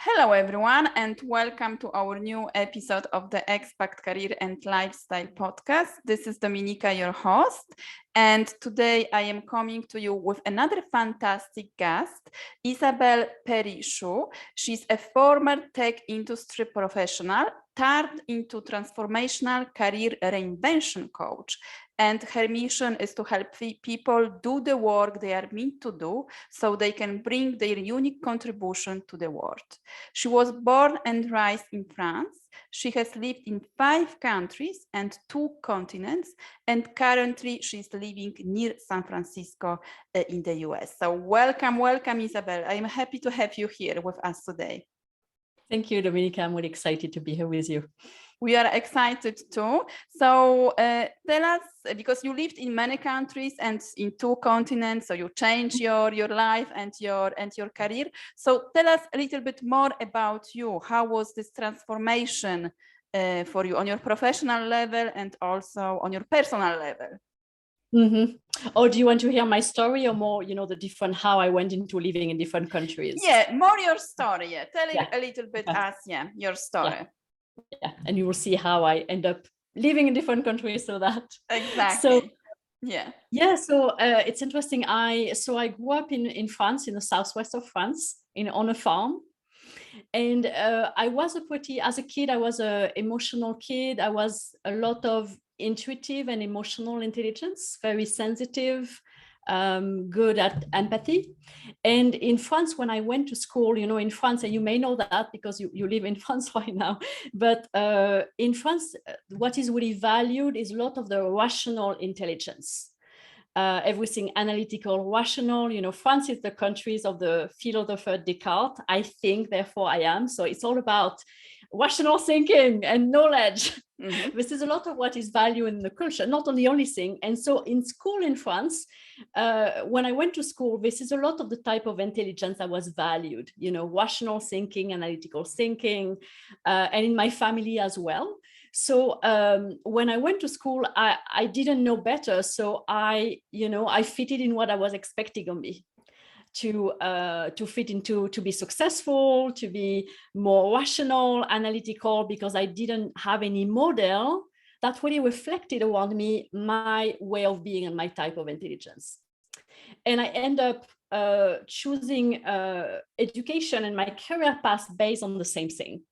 Hello, everyone, and welcome to our new episode of the Expat Career and Lifestyle podcast. This is Dominika, your host, and today I am coming to you with another fantastic guest, Isabelle Peyrichoux. She's a former tech industry professional turned into transformational career reinvention coach. And her mission is to help people do the work they are meant to do so they can bring their unique contribution to the world. She was born and raised in France. She has lived in 5 countries and 2 continents, and currently she's living near San Francisco in the US. So welcome, Isabelle. I'm happy to have you here with us today. Thank you, Dominika. I'm really excited to be here with you. We are excited too. So tell us, because you lived in many countries and in 2 continents, so you changed your life and your career. So tell us a little bit more about you. How was this transformation for you on your professional level and also on your personal level? Mm-hmm. Or do you want to hear my story or more, the different, how I went into living in different countries? Yeah, more your story. Yeah, tell it a little bit us, your story. Yeah, and you will see how I end up living in different countries. So that exactly. So it's interesting. I grew up in France, in the southwest of France, on a farm. And I was as a kid, I was an emotional kid. I was a lot of intuitive and emotional intelligence, very sensitive, good at empathy. And in France, when I went to school, in France, and you may know that because you live in France right now, but in France, what is really valued is a lot of the rational intelligence. Everything analytical, rational. France is the countries of the philosopher Descartes. I think, therefore I am. So it's all about rational thinking and knowledge. Mm-hmm. This is a lot of what is valued in the culture, not the only thing. And so in school in France, when I went to school, this is a lot of the type of intelligence that was valued, rational thinking, analytical thinking, and in my family as well. So when I went to school, I didn't know better. So I fitted in what I was expecting of me to fit into, to be successful, to be more rational, analytical, because I didn't have any model that really reflected around me my way of being and my type of intelligence. And I end up choosing education and my career path based on the same thing,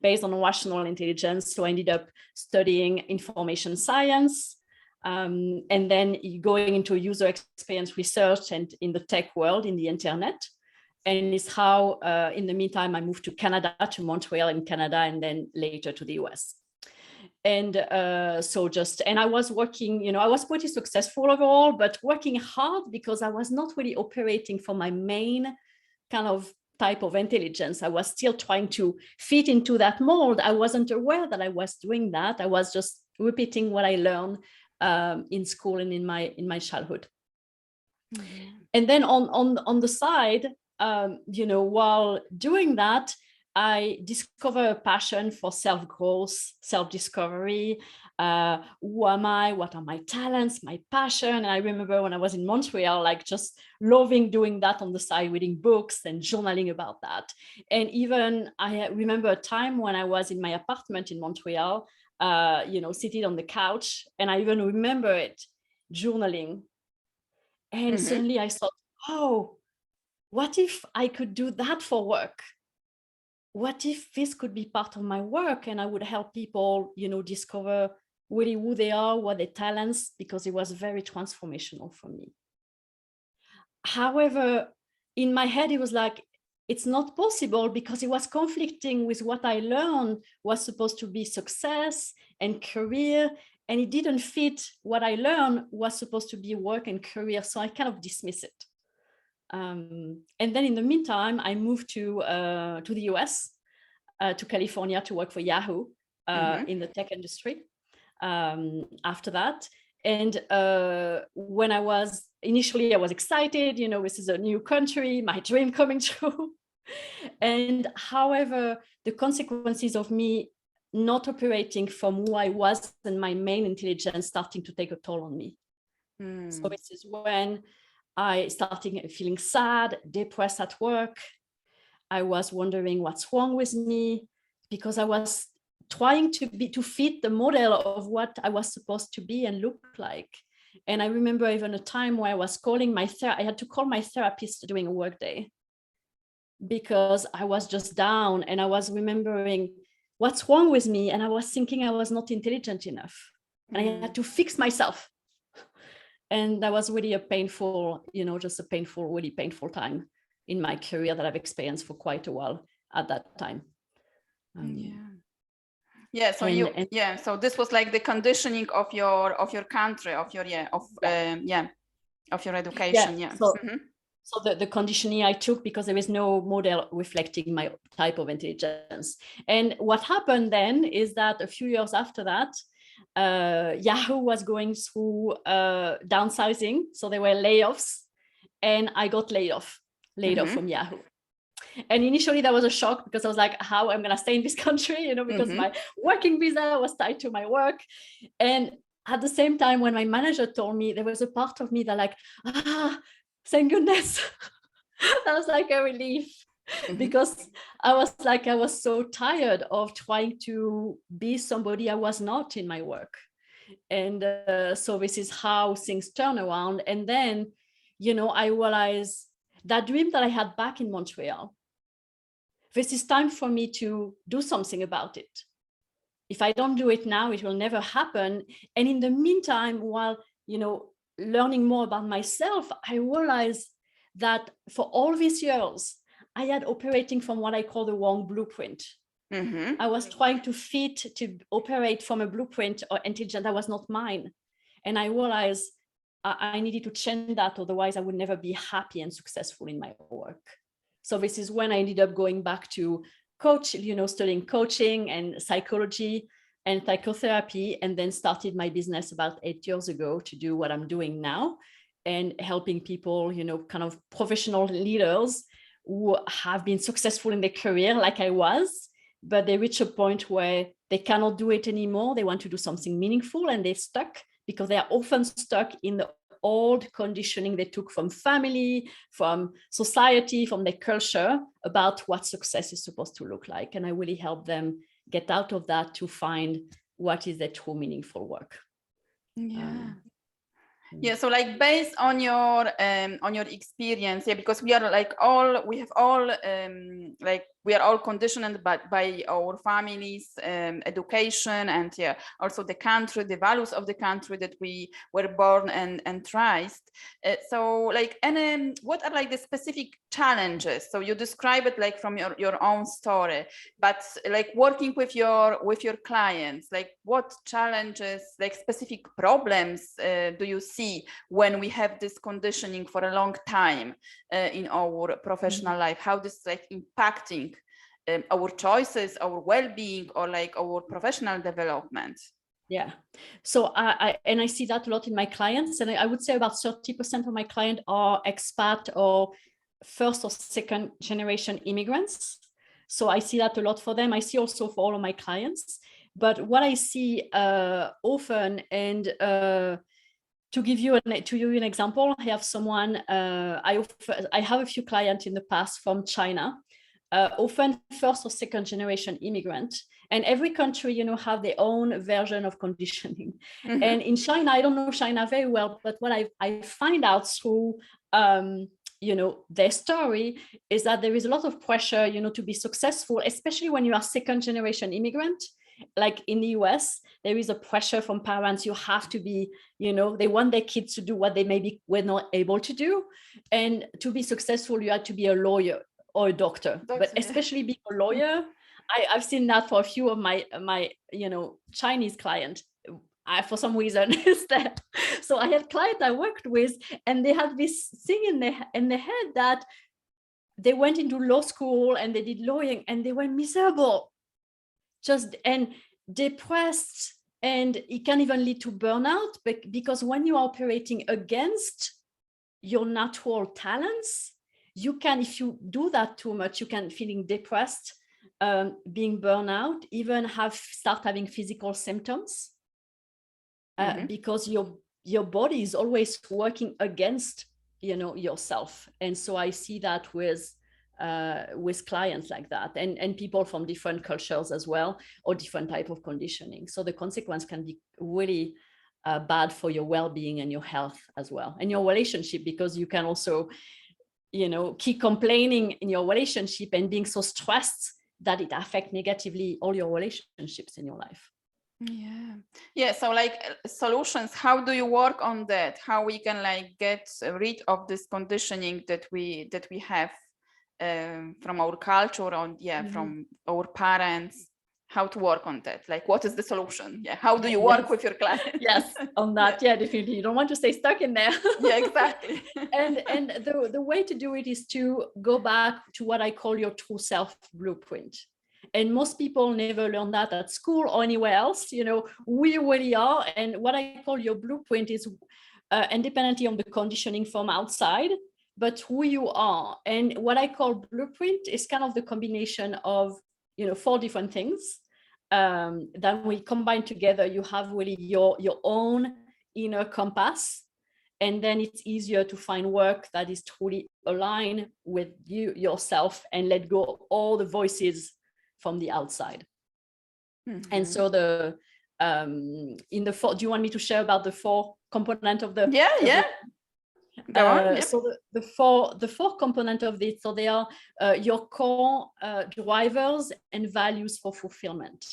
based on rational intelligence. So I ended up studying information science, and then going into user experience research and in the tech world, in the internet. And it's how, in the meantime, I moved to Canada, to Montreal in Canada, and then later to the US. And and I was working, I was pretty successful overall, but working hard because I was not really operating for my main kind of type of intelligence. I was still trying to fit into that mold. I wasn't aware that I was doing that. I was just repeating what I learned in school and in my childhood. Mm-hmm. And then on the side, while doing that, I discovered a passion for self-growth, self-discovery. Who am I? What are my talents, my passion? And I remember when I was in Montreal, just loving doing that on the side, reading books and journaling about that. And even I remember a time when I was in my apartment in Montreal, seated on the couch, and I even remember it, journaling. And mm-hmm. Suddenly I thought, oh, what if I could do that for work? What if this could be part of my work and I would help people, discover really who they are, what their talents, because it was very transformational for me. However, in my head, it was like, it's not possible because it was conflicting with what I learned was supposed to be success and career, and it didn't fit what I learned was supposed to be work and career. So I kind of dismiss it. And then in the meantime, I moved to the US, to California to work for Yahoo mm-hmm. in the tech industry after that. And when I was excited, this is a new country, my dream coming true. And however, the consequences of me not operating from who I was and my main intelligence starting to take a toll on me. So this is when I started feeling sad, depressed at work. I was wondering what's wrong with me, because I was trying to fit the model of what I was supposed to be and look like. And I remember even a time where I was calling I had to call my therapist during a work day because I was just down, and I was remembering what's wrong with me. And I was thinking I was not intelligent enough, and I had to fix myself. And that was really a painful, really painful time in my career that I've experienced for quite a while at that time. So this was like the conditioning of your country, of your education. So the conditioning I took, because there is no model reflecting my type of intelligence. And what happened then is that a few years after that, Yahoo was going through downsizing. So there were layoffs, and I got laid off from Yahoo. And initially that was a shock, because I was like, how am I going to stay in this country, because my working visa was tied to my work. And at the same time, when my manager told me, there was a part of me that like, thank goodness. That was like a relief, because I was so tired of trying to be somebody I was not in my work. And so this is how things turn around. And then, I realized that dream that I had back in Montreal, this is time for me to do something about it. If I don't do it now, it will never happen. And in the meantime, while, learning more about myself, I realized that for all these years, I had operating from what I call the wrong blueprint. I was trying to operate from a blueprint or intelligence that was not mine. And I realized I needed to change that, otherwise I would never be happy and successful in my work. So this is when I ended up going back to studying coaching and psychology and psychotherapy, and then started my business about 8 years ago to do what I'm doing now, and helping people, kind of professional leaders who have been successful in their career like I was, but they reach a point where they cannot do it anymore. They want to do something meaningful, and they're stuck because they are often stuck in the old conditioning they took from family, from society, from their culture about what success is supposed to look like. And I really help them get out of that to find what is their true meaningful work. So like based on your experience, because we are all conditioned by our families, education, and also the country, the values of the country that we were born and raised. So like, and what are like the specific challenges? So you describe it like from your own story, but like working with your clients, like what challenges, like specific problems do you see when we have this conditioning for a long time in our professional life? How this is like impacting our choices, our well-being, or like our professional development? So I see that a lot in my clients, and I would say about 30% of my clients are expat or first or second generation immigrants. So I see that a lot for them. I see also for all of my clients. But what I see often, and to give you an example, I have someone, I have a few clients in the past from China, often first or second generation immigrant. And every country, have their own version of conditioning. And in China, I don't know China very well, but what I find out through, their story is that there is a lot of pressure, to be successful, especially when you are second generation immigrant. Like in the US, there is a pressure from parents. You have to be, they want their kids to do what they maybe were not able to do. And to be successful, you have to be a lawyer or a doctor. But especially being a lawyer, I've seen that for a few of my Chinese clients. For some reason is that. So I had clients I worked with, and they had this thing in their head that they went into law school and they did lawyering, and they were miserable, and depressed, and it can even lead to burnout, because when you are operating against your natural talents, you can, if you do that too much, you can feeling depressed, being burnout, even start having physical symptoms, because your body is always working against yourself. And so I see that with with clients like that, and people from different cultures as well, or different type of conditioning. So the consequence can be really bad for your well-being and your health as well, and your relationship, because you can also, keep complaining in your relationship and being so stressed that it affects negatively all your relationships in your life. Yeah. So like solutions, how do you work on that? How we can like get rid of this conditioning that we have from our culture, on from our parents? How to work on that? Like, what is the solution? Yeah. How do you work with your clients? Yes, on that. Yeah, definitely. You don't want to stay stuck in there. Yeah, exactly. and the way to do it is to go back to what I call your true self blueprint. And most people never learn that at school or anywhere else. We really are. And what I call your blueprint is independently on the conditioning from outside, but who you are. And what I call blueprint is kind of the combination of 4 different things. Then we combine together, you have really your own inner compass, and then it's easier to find work that is truly aligned with yourself, and let go of all the voices from the outside. And so do you want me to share about the 4 components of the Go on. So the four components of it, so they are your core drivers and values for fulfillment.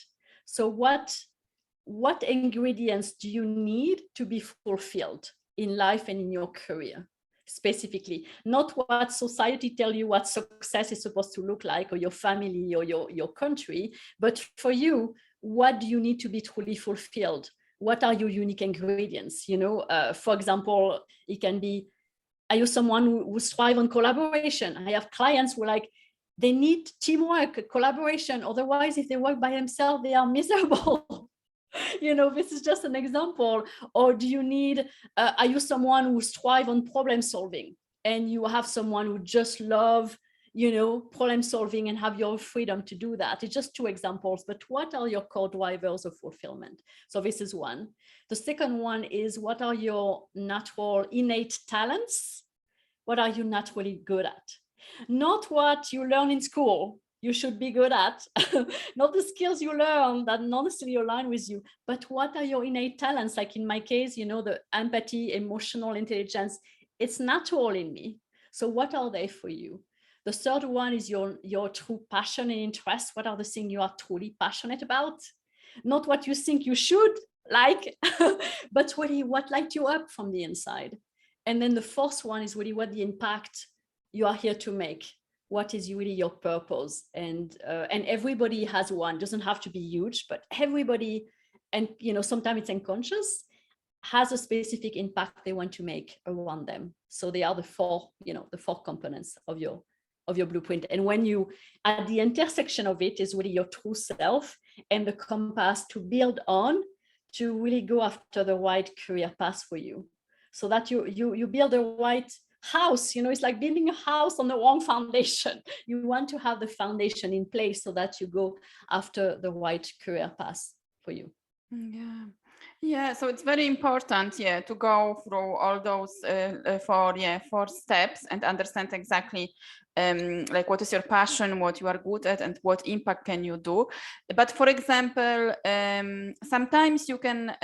So what ingredients do you need to be fulfilled in life and in your career? Specifically, not what society tell you what success is supposed to look like, or your family, or your country, but for you, what do you need to be truly fulfilled? What are your unique ingredients? For example, it can be, are you someone who strives on collaboration? I have clients who they need teamwork, collaboration. Otherwise, if they work by themselves, they are miserable. This is just an example. Or do you need, are you someone who strives on problem solving, and you have someone who just love, problem solving and have your freedom to do that? It's just 2 examples, but what are your core drivers of fulfillment? So this is one. The second one is, what are your natural innate talents? What are you naturally good at? Not what you learn in school you should be good at, not the skills you learn that not necessarily align with you, but what are your innate talents? Like in my case, the empathy, emotional intelligence, it's natural in me. So what are they for you? The third one is your true passion and interest. What are the things you are truly passionate about? Not what you think you should like, but really what lights you up from the inside. And then the fourth one is really what the impact you are here to make. What is really your purpose? And everybody has one. It doesn't have to be huge, but everybody, and sometimes it's unconscious, has a specific impact they want to make around them. So they are the 4 components of your blueprint. And when you, at the intersection of it, is really your true self and the compass to build on, to really go after the right career path for you, so that you build the right house. It's like building a house on the wrong foundation. You want to have the foundation in place so that you go after the right career path for you. Yeah, so it's very important, to go through all those 4 steps and understand exactly like what is your passion, what you are good at, and what impact can you do. But for example, sometimes you can,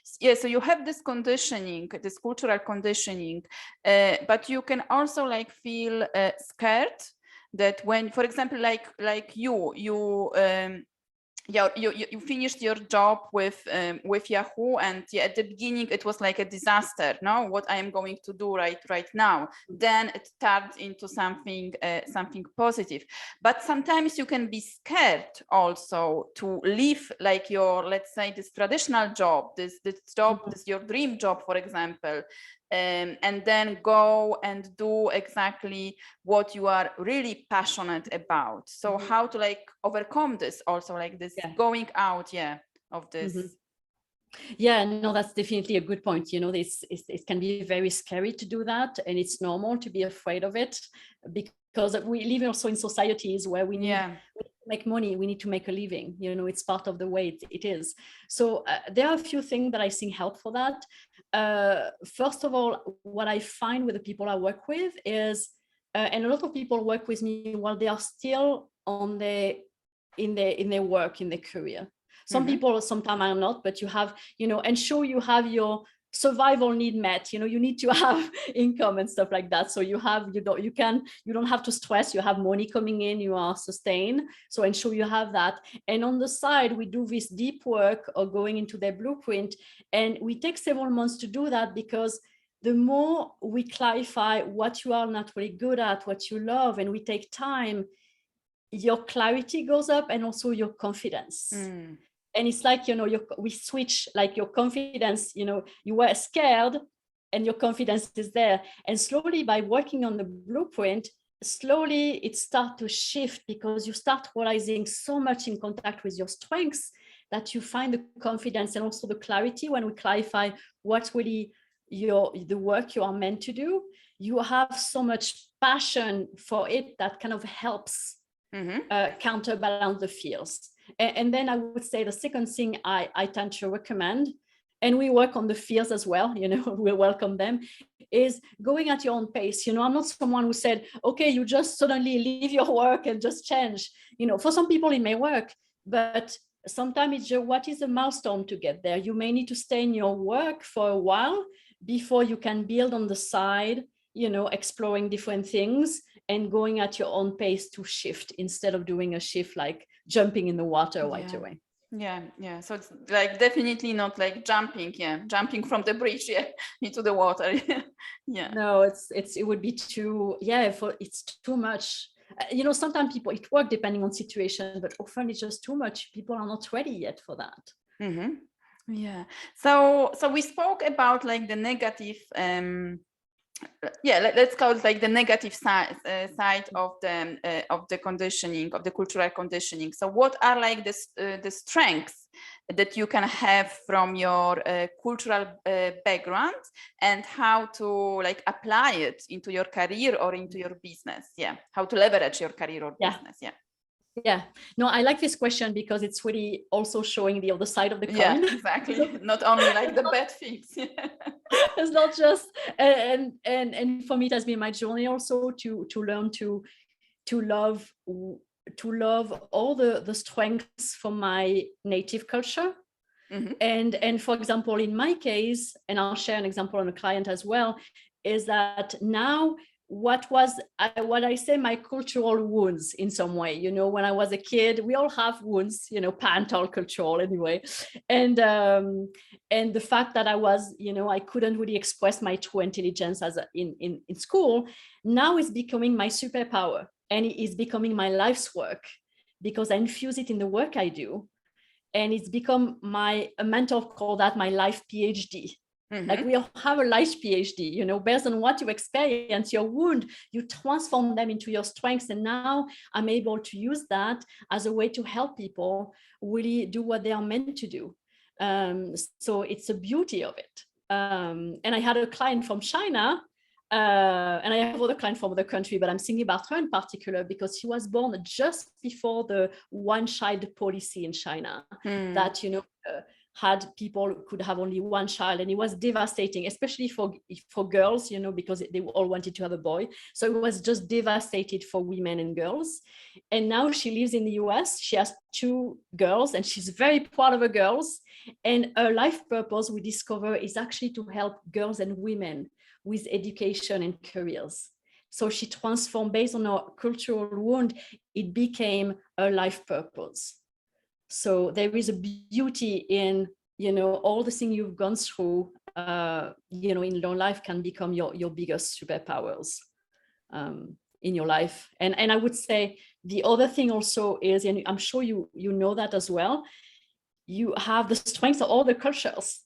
so you have this conditioning, this cultural conditioning, but you can also feel scared that when, for example, like you finished your job with Yahoo, and at the beginning it was like a disaster. No, what I am going to do right now? Then it turned into something positive. But sometimes you can be scared also to leave your, let's say, this traditional job, this job, this your dream job, for example. And then go and do exactly what you are really passionate about. So how to overcome this also, this going out of this. Yeah, no, that's definitely a good point. It can be very scary to do that, and it's normal to be afraid of it, because we live also in societies where we need to make money, we need to make a living. It's part of the way it is. So there are a few things that I think help for that. First of all, what I find with the people I work with is and a lot of people work with me while they are still on in their work, in their career. Some people sometimes are not, but you have, ensure you have your survival need met. You need to have income and stuff like that. So you don't have to stress. You have money coming in. You are sustained. So ensure you have that. And on the side, we do this deep work of going into their blueprint, and we take several months to do that, because the more we clarify what you are naturally good at, what you love, and we take time, your clarity goes up, and also your confidence. And it's like, we switch, like your confidence, you were scared and your confidence is there. And slowly, by working on the blueprint, slowly it starts to shift, because you start realizing so much in contact with your strengths that you find the confidence and also the clarity. When we clarify what's really the work you are meant to do, you have so much passion for it that kind of helps counterbalance the fears. And then I would say the second thing I tend to recommend, and we work on the fears as well, we welcome them, is going at your own pace. I'm not someone who said, okay, you just suddenly leave your work and just change. For some people it may work, but sometimes it's just, what is the milestone to get there? You may need to stay in your work for a while before you can build on the side, exploring different things and going at your own pace to shift, instead of doing a shift like jumping in the water right away. Yeah. So it's like definitely not like jumping from the bridge into the water. No, it would be too, it's too much. Sometimes people, it works depending on situation, but often it's just too much. People are not ready yet for that. Yeah. So we spoke about like the negative let's call it like the negative side of the conditioning, of the cultural conditioning. So what are like the strengths that you can have from your cultural background, and how to like apply it into your career or into your business? How to leverage your career or business? No, I like this question, because it's really also showing the other side of the coin. Yeah, exactly. Not only like the bad things. It's not just, and for me it has been my journey also to learn to love all the strengths from my native culture. And for example, in my case, and I'll share an example on a client as well, is that now what I say my cultural wounds in some way, when I was a kid, we all have wounds, parental, cultural anyway. And the fact that I was, I couldn't really express my true intelligence in school, now is becoming my superpower, and it is becoming my life's work, because I infuse it in the work I do. And it's become a mentor call that my life PhD. Like we all have a life PhD, based on what you experience, your wound, you transform them into your strengths. And now I'm able to use that as a way to help people really do what they are meant to do. So it's the beauty of it. And I had a client from China, and I have other clients from other countries, but I'm thinking about her in particular because she was born just before the one-child policy in China that, had people could have only one child, and it was devastating, especially for girls, because they all wanted to have a boy. So it was just devastated for women and girls. And now she lives in the US. She has 2 girls, and she's very proud of her girls. And her life purpose, we discover, is actually to help girls and women with education and careers. So she transformed, based on her cultural wound, it became her life purpose. So there is a beauty in, all the things you've gone through, in your life can become your biggest superpowers in your life. And I would say the other thing also is, and I'm sure you know that as well, you have the strengths of all the cultures.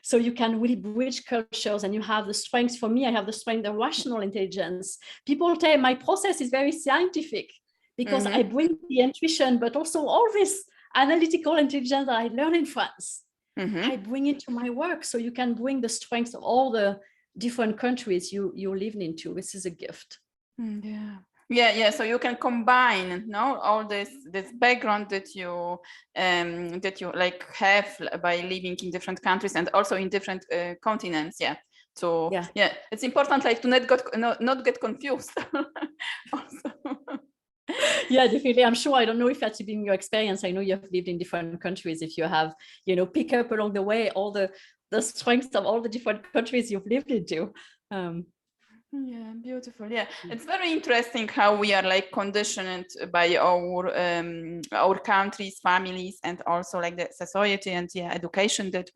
So you can really bridge cultures, and you have the strengths. For me, I have the strength of rational intelligence. People say my process is very scientific because I bring the intuition, but also all this analytical intelligence that I learned in France. I bring it to my work. So you can bring the strengths of all the different countries you live into. This is a gift. Yeah. So you can combine, all this background that you like have by living in different countries and also in different continents. So yeah, it's important like to not get confused. Also. Yeah, definitely. I'm sure, I don't know if that's been your experience. I know you have lived in different countries. If you have, pick up along the way all the strengths of all the different countries you've lived into. Yeah, beautiful. Yeah, it's very interesting how we are like conditioned by our countries, families, and also like the society and education that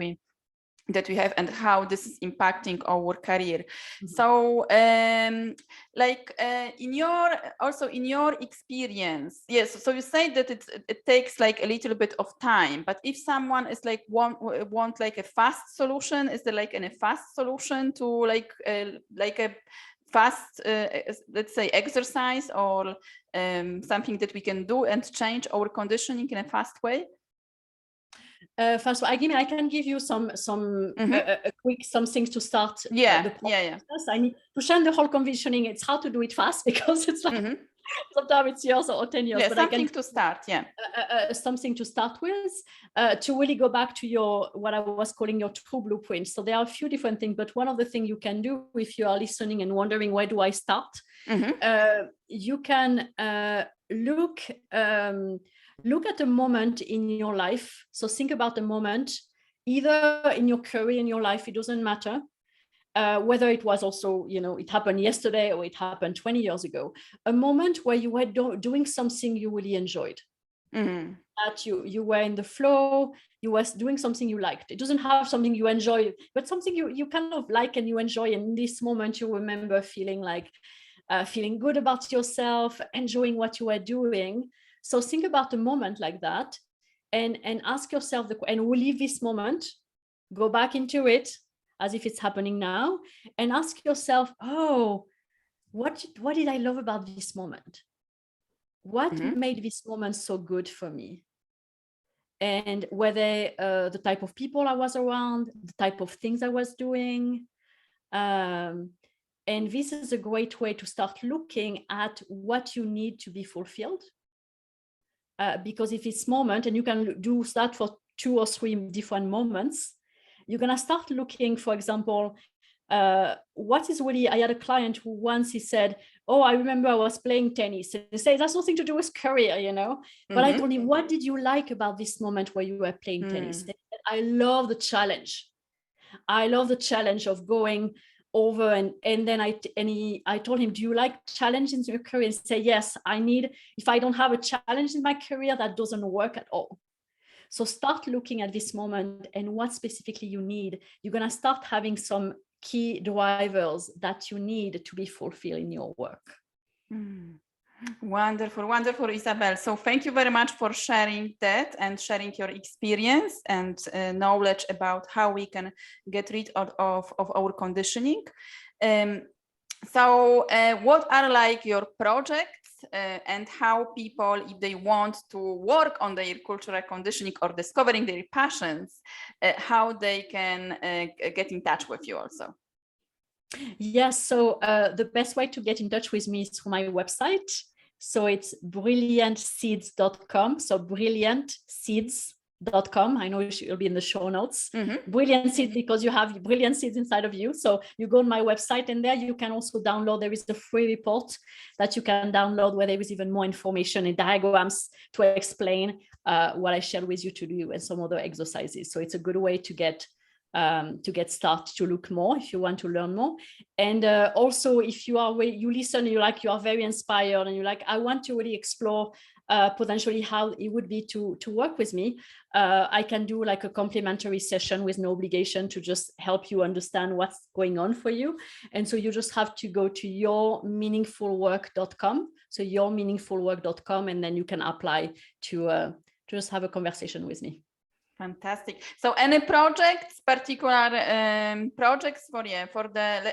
we have, and how this is impacting our career. Mm-hmm. So in your experience, yes, so you say that it takes like a little bit of time, but if someone is like want like a fast solution, is there like a fast solution to like a fast let's say exercise or something that we can do and change our conditioning in a fast way? First, I can give you some quick things to start. The process. I need to change the whole conditioning. It's hard to do it fast because it's like sometimes it's years or 10 years. Yeah, but something to start. Yeah, something to start with to really go back to what I was calling your true blueprint. So there are a few different things, but one of the things you can do if you are listening and wondering where do I start, you can look at a moment in your life. So think about a moment, either in your career, in your life, it doesn't matter. Whether it was also, it happened yesterday or it happened 20 years ago, a moment where you were doing something you really enjoyed. That you were in the flow, you were doing something you liked. It doesn't have something you enjoy, but something you kind of like and you enjoy. And in this moment, you remember feeling good about yourself, enjoying what you were doing. So think about a moment like that and ask yourself, and relive this moment, go back into it as if it's happening now, and ask yourself, oh, what did I love about this moment? What made this moment so good for me? And whether the type of people I was around, the type of things I was doing. And this is a great way to start looking at what you need to be fulfilled. Because if it's moment, and you can do that for 2 or 3 different moments, you're going to start looking, for example, what is really, I had a client who once he said, oh, I remember I was playing tennis. He said, that's nothing to do with career, But I told him, what did you like about this moment where you were playing tennis? Said, I love the challenge. I love the challenge of going over and then I told him, do you like challenges in your career? And he said, yes, if I don't have a challenge in my career, that doesn't work at all. So start looking at this moment and what specifically you need. You're going to start having some key drivers that you need to be fulfilled in your work. Wonderful, wonderful, Isabelle. So thank you very much for sharing that and sharing your experience and knowledge about how we can get rid of our conditioning. So what are like your projects and how people, if they want to work on their cultural conditioning or discovering their passions, how they can get in touch with you also? Yes, so the best way to get in touch with me is through my website. So it's brilliantseeds.com. So brilliantseeds.com. I know it'll be in the show notes. Brilliant Seeds, because you have brilliant seeds inside of you. So you go on my website and there you can also download, there is a free report that you can download where there is even more information and diagrams to explain what I shared with you to do and some other exercises. So it's a good way to get started, to look more if you want to learn more. And also if you listen, you are very inspired and you're like, I want to really explore potentially how it would be to work with me. I can do like a complimentary session with no obligation to just help you understand what's going on for you. And so you just have to go to yourmeaningfulwork.com. So yourmeaningfulwork.com, and then you can apply to just have a conversation with me. Fantastic. So any projects, particular projects for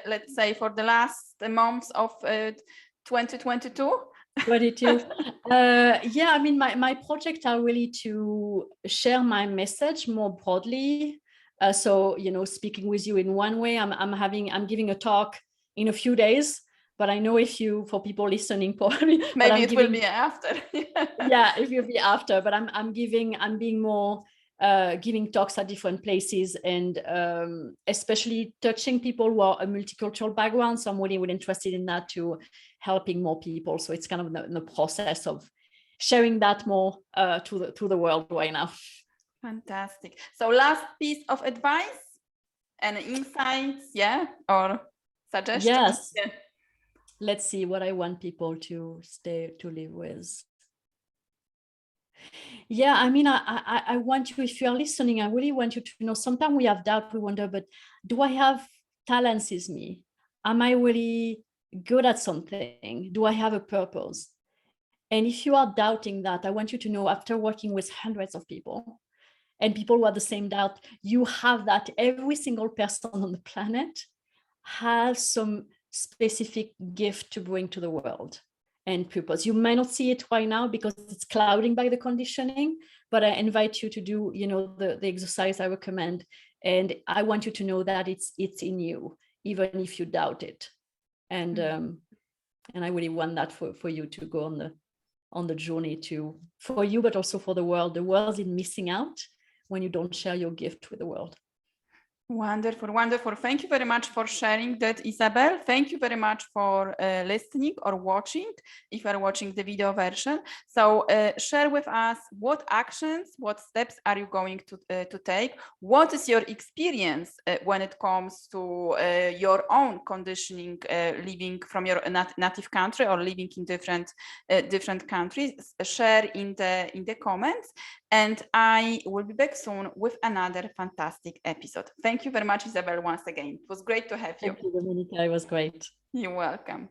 let's say for the last months of 2022? 22. Yeah, I mean, my projects are really to share my message more broadly. So, speaking with you in one way, I'm giving a talk in a few days, but I know for people listening, probably maybe it will be after. Yeah, it will be after, but I'm being more giving talks at different places, and especially touching people who are a multicultural background. So I'm really, really interested in that, to helping more people. So it's kind of in the process of sharing that more to the world right now. Fantastic. So last piece of advice and insights, or suggestions? Yes. Yeah. Let's see what I want people to live with. Yeah, I mean, I want you, if you are listening, I really want you to know, sometimes we have doubt, we wonder, but do I have talents in me? Am I really good at something? Do I have a purpose? And if you are doubting that, I want you to know, after working with hundreds of people and people who have the same doubt, you have that. Every single person on the planet has some specific gift to bring to the world and purpose. You might not see it right now because it's clouding by the conditioning, but I invite you to do, the exercise I recommend. And I want you to know that it's in you, even if you doubt it. And I really want that for you to go on the journey for you, but also for the world. The world is missing out when you don't share your gift with the world. Wonderful, wonderful. Thank you very much for sharing that, Isabelle. Thank you very much for listening or watching, if you are watching the video version. So share with us what actions, what steps are you going to take? What is your experience when it comes to your own conditioning, living from your native country or living in different countries? Share in the comments. And I will be back soon with another fantastic episode. Thank you very much, Isabelle, once again. It was great to have you. Thank you, Dominica. It was great. You're welcome.